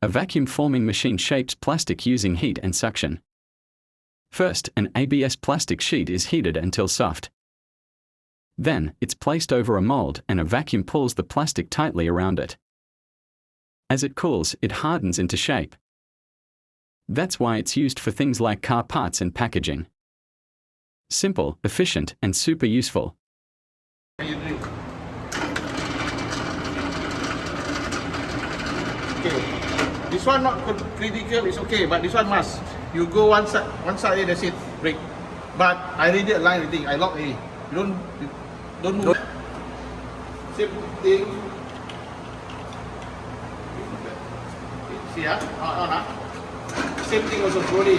A vacuum forming machine shapes plastic using heat and suction. First, an ABS plastic sheet is heated until soft. Then, it's placed over a mold and a vacuum pulls the plastic tightly around it. As it cools, it hardens into shape. That's why it's used for things like car parts and packaging. Simple, efficient, and super useful. Okay. This one not critical, it's okay, but this one must. You go one side, that's it, break. But I already align everything, I lock it. You don't move. Same thing. See, on. Same thing also, slowly.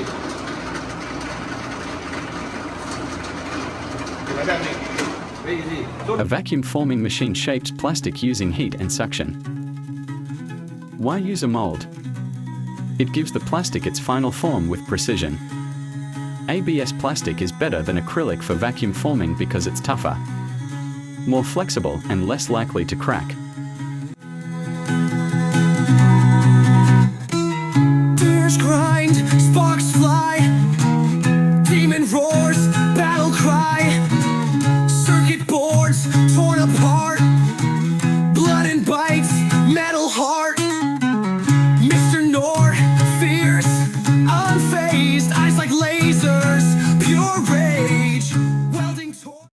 Like that, very easy. A vacuum forming machine shapes plastic using heat and suction. Why use a mold? It gives the plastic its final form with precision. ABS plastic is better than acrylic for vacuum forming because it's tougher, more flexible, and less likely to crack.